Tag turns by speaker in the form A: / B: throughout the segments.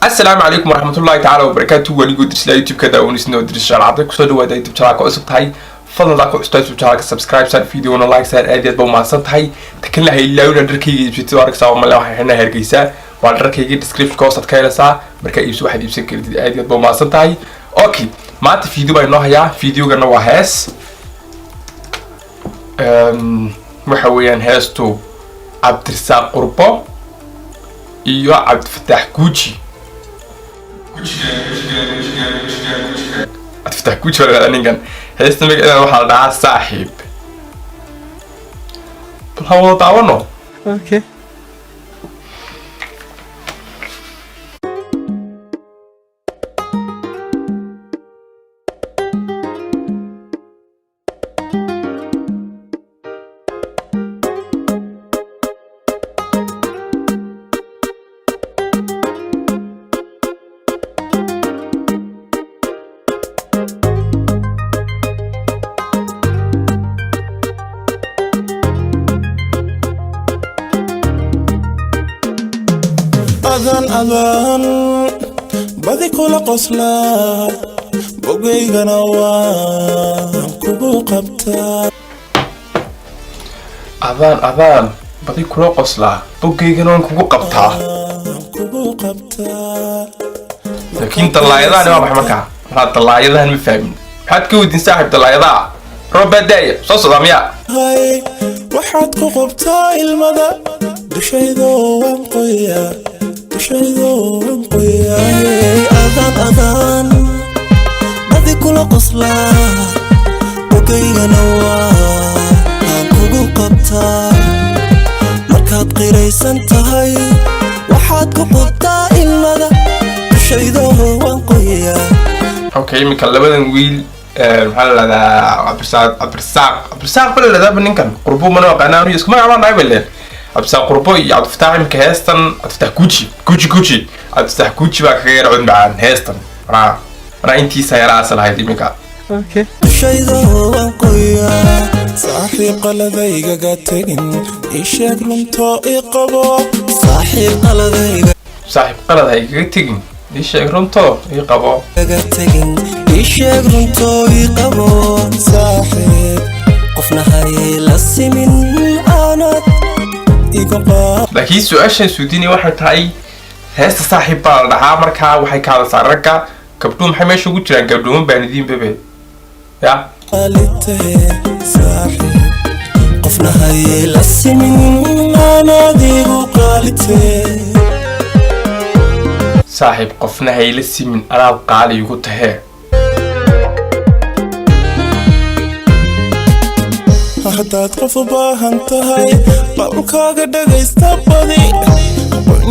A: السلام عليكم ورحمة الله تعالى وبركاته. ونيجو درس لا يوتيوب كذا ونسنو درس على عبدك وصلوا وده يوتيوب شارك وأسبت هاي فضل ذاك أستاذ شارك سبسكرايب صار فيديو ونا لايك صار أديت بوما صنت هاي تكلنا هاي اللون الركيجي بتوارك سوا ما لو هنا هرجيسة والركيجي ديسكريبشن كوست كايلا ساعة بركة يسوي واحد يمسك أديت بوما صنت هاي أوكي ما تفيديو بينه هيا فيديو جنا وهاس محويان هاستو عبد الرزاق قربو إيوه عبد الفتاح كوتشي أتفتح كوتش ولا أنيجان هيستمك إلى واحد دعاء صاحب بالهوا تعاونه
B: اوكي
C: أذان بدي كل قصلا بقي جنوان كبو قبتا
A: أذان بدي كل قصلا بقي جنوان كبو قبتا لكن طلعيضان ما بحمكها هاد طلعيضان مفهمين حد كود نساحب طلعيضان ربع داية صوص ضمياء
C: هاي وحد قبتا المدى دشيدو وانقيا أذان بدي كل قصلا بقي جنوان كبو قبتا مركات قريسان تهي وحد قبتا المدى دشيدو وانقيا
A: اوكي مكلبدن ويل محل هذا عبد الرزاق بلا هذا بنكن قربو منو قناه يسكو ما عمل نايبل عبد الرزاق قربو يا عبد الفتاح مكهستن عبد الفتاح كوتشي عبد الفتاح كوتشي بقى غير عند معان هستن انا انتي سيارة اصل هاي دي ميكا
B: اوكي
C: شيدو وانقيا صاحب قلبيغا تاجن ايشاك رنتو ايقبو صاحب
A: قلبيغا تاجن ايشاك رنتو ايقبو
C: ايشاك رنتو ايقبو صاحب قفنا هاي لسمين انا
A: لكن السؤال سوديني واحد هاي هسه صاحب بالدعاء مركا waxay ka hadasaan ragga gabdhuhu maxay meesha ugu jiraan gabdhuhu baanidiin bebe ya
C: qofna hay la simin anadigu qalite
A: saaxib qofna hay la simin alaab qaali ugu tahay
C: hadaad qof u baahan tahay qowlkaaga dhagaysta badi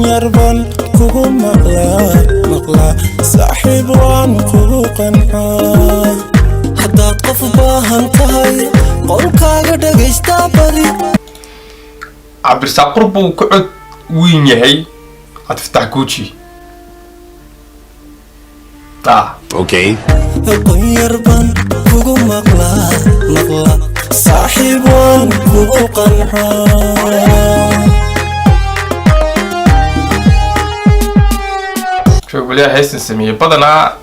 C: yarban kugu maqlaa saaxiib waan kugu qancaa hadaad qof u baahan tahay qowlkaaga dhagaysta badi
A: عبد الرزاق قربو كعد وين يهي هتفتح كوتشي
C: اوكي yarban kugu maqlaa صاحب وان كوكو قنحا
A: شوف بليها هيس نسميه بدنا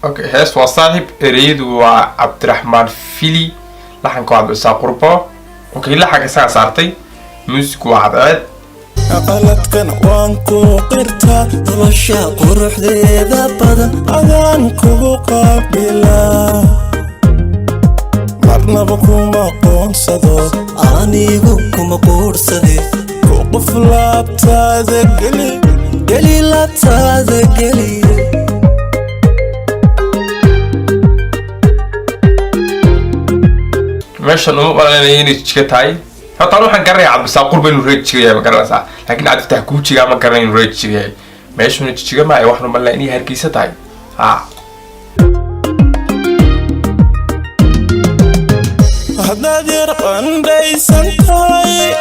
A: اوكي هيس وصاحب اريد وعبد الرحمن فيلي لحنكو عبد الرزاق قربو اوكي لحن ساعة صارتي موسيقى وعباد
C: قالت كان وانكو قرتا رشا قرح ذا بدن اذانكو قابلا marnaba kuma qoonsado anigu kuma quursade ku qof laabtaada geli laabtaada geli
A: meeshan uma balanay inay jiga tahay hatta waxaan garanay Cabdi Saaq Qurbo inuu reej jiga ma garanaysaa laakiin Cabdi Fataax Kuujiga ma garanay inuu reej jiga meeshan jiga ma ay waxnu malay inay hargeysa tahay
C: هداد يرقن دايسان تاي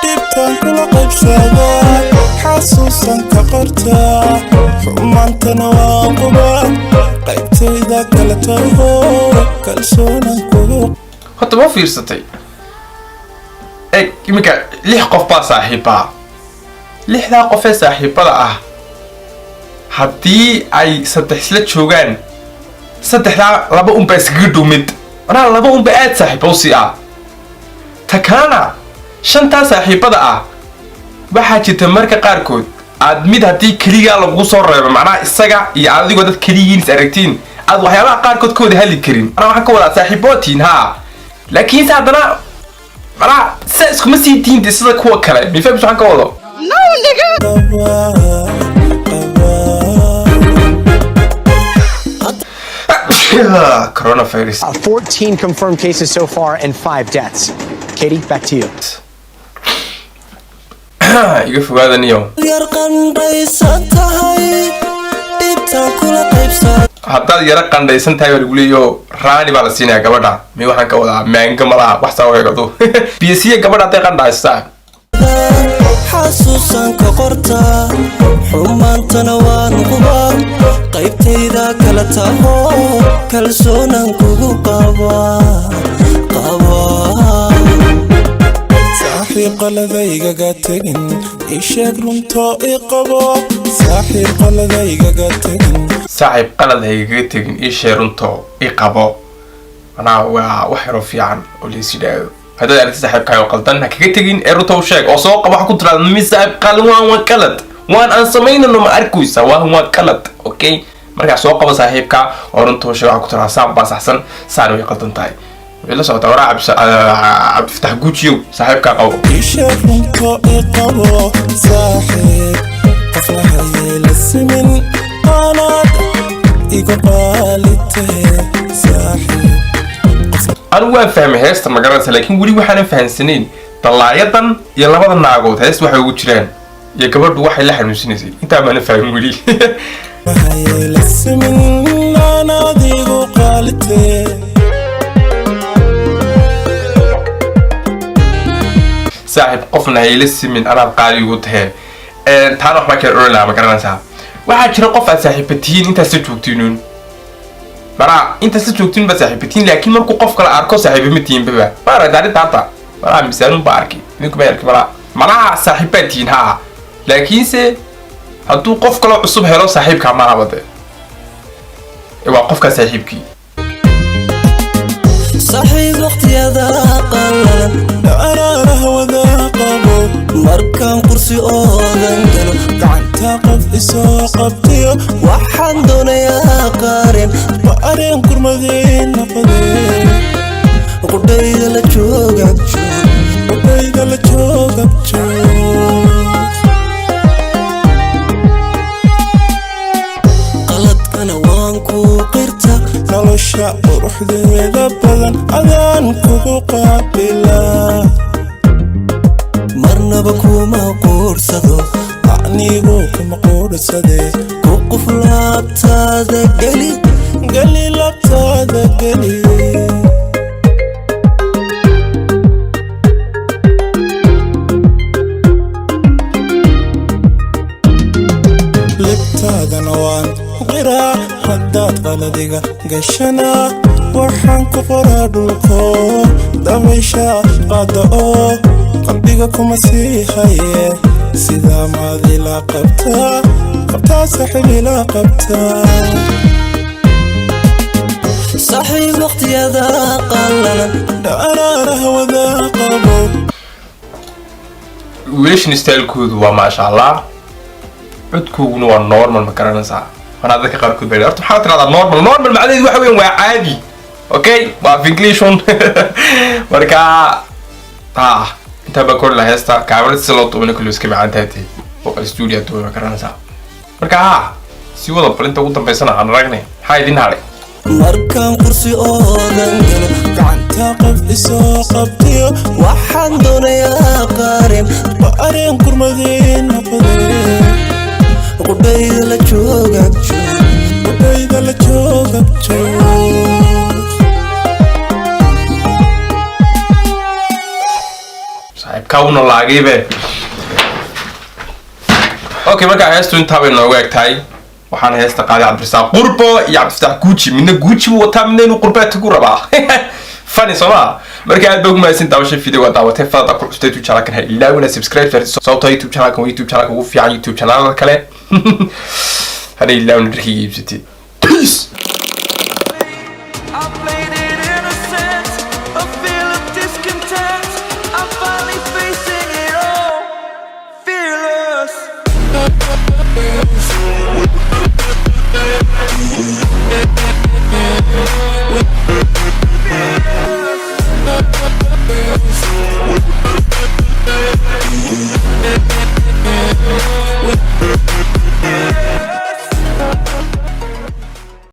C: ديبتان كل قبسادا حاسوسا كقرتا حمانتنا واقبا قيبتي ذا كالتوهو كالسونا كوهو
A: حتى ما فيرستي إيه يمكن ليه قف با صاحبها ليه لا قف صاحبها haddii ay saddex isla joogaan saddexdaa laba unba iskaga dhumid anaa laba unba aad saaxiibo si ah ta kalena shantaa saaxiibada ah waxaa jirta marka qaarkood aad mid haddii keligaa lagu soo reebo macnaha isaga iyo adigoo dad keliyiin is aragtiin aad waxyaabaha qaarkood ka wada hadli karin anaa waxaan ka wadaa saaxiibootiin haa laakiinse haddana macnaha sidaa iskuma sii diinta sida kuwa kale mifahmis waxaan ka wado coronavirus
B: 14 confirmed cases so far and 5 deaths. Katie, back to you.
A: iga fogaada niyo haddaad yara qandhaysan tahay baa lagu leeyo raani baa la siinayaa gabadha mi waxaan ka wadaa maanga malaha wax saa eegado biyasiya gabadha hadday qandhaysaa
C: xasuusan ka qorta xumaantana waan qubaa qaybtayda kala taho kalsoonaan kugu qabaa saaxiib qaladaygaga tegin isheeg runtoo i qabo saaxiib qaladaygaga tegin
A: saaxiib qaladaygaga tegin ishee runtoo i qabo anaa waa wax yaroo fiican oo laysidhaayo haddaad aragti saaxiibkaayo qaldan ha kaga tegin ee runtoo sheeg oo soo qabo waxa ku tiraada mi saaxiib qalin waan qalad waan aan samaynano ma arkaysa waa qalad okay markaa soo qabo saaxiibka oo runtoo sheeg waxa ku tiraada saan baa saxsan saan way qaldan tahay ولا صوت ورا عبد الفتاح جوتشيو صاحب كاقو
C: يشوف منكو إقابو صاحب قفلها يلسمن قالت إقبالته صاحب
A: أنا وين فاهم هيست ما قررت لكن ولي وحنا فاهم سنين طلع يدا يلا بدنا نعقود هيست واحد وجران يا كبر واحد لحن مسنسي أنت ما نفهم ولي
C: يلسمن أنا ديقو قالته
A: saaxiib qofna ay la simin anaad qaali ugu tahay taana wax ma kala oran lahaa ma garanaysaa waxaa jira qof aad saaxiibatihiin intaas la joogtiinuun maraa intaas la joogtiin ba saaxiibatihiin laakiin markuu qof kale arko saaxiibama tihiin baba maara daarinta hata maraa misaanuun ba arkay ninku ma arki maraa saaxiibaad tihiin haa laakiinse hadduu qof kaloo cusub helo saaxiibkaa ma habade waa qofkaa saaxiibkii
C: صاحب وقتيدا قلل أراره وذا قبو مركان قرسي أوذن كانو قعنتا قف إسو قبتيو وحان دونيا قارن وأرين كرمدين نقدين وقدايدا لجوغا بجوغ وقدايدا لجوغا بجوغ قلت كان وانكو قرتا nolosha quruxdeeda badan adaan kugu qaabilaa marnaba kuma quursado anigu kuma quursadee ku qof laabtaada geli laabtaada geli libtaadana waan qiraa haddaad qaladiga gashana waxaan ku qoraa dhulko dabaysha qaada oo qalbiga kuma sii haye sidaa maad ilaa qabtaa saaxiib ilaa qabtaa saaxiib waqtiyada qallalan dharaaraha wadaa qabo
A: wiilashin stylekoodu waa maasha allah codkooguna waa normal ma garanaysaa أنا هذا كقار كود بعيد أرتب حاطين هذا نورمال معدي واحد وين عادي أوكي ما في إنجليشون مركا أنت بقول له هستا كاميرا سلوت ومن كل سكيب عن تاتي والاستوديو تو مكرنا سا مركا سيو ده بلنت وانت بيسنا عن رجني هاي دين هاري
C: مركان قرسي أوذن قعنتا قف إسو قبتيو وحان دونيا قارن وأرين كرمدين نقدين وقدايدا لجوغا بجوغ وقدايدا لجوغا بجوغ
A: صاحب كاونا لاغيبه اوكي marka heestu inta bay noogu egtahay waxaan heesta qaaday Cabdirasaaq Qurbo iyo Cabdifatax Guuji midna Guuji uu wataa midna inuu qurbaadka ku rabaa funny soma marka aad bogma isin daawashay video daawatay fadda ku xustay YouTube channel kan ilaa wana subscribe farti sababta YouTube channel kan YouTube channel ugu fiican YouTube channel kale هذا اللون دركي يبسطي. Peace.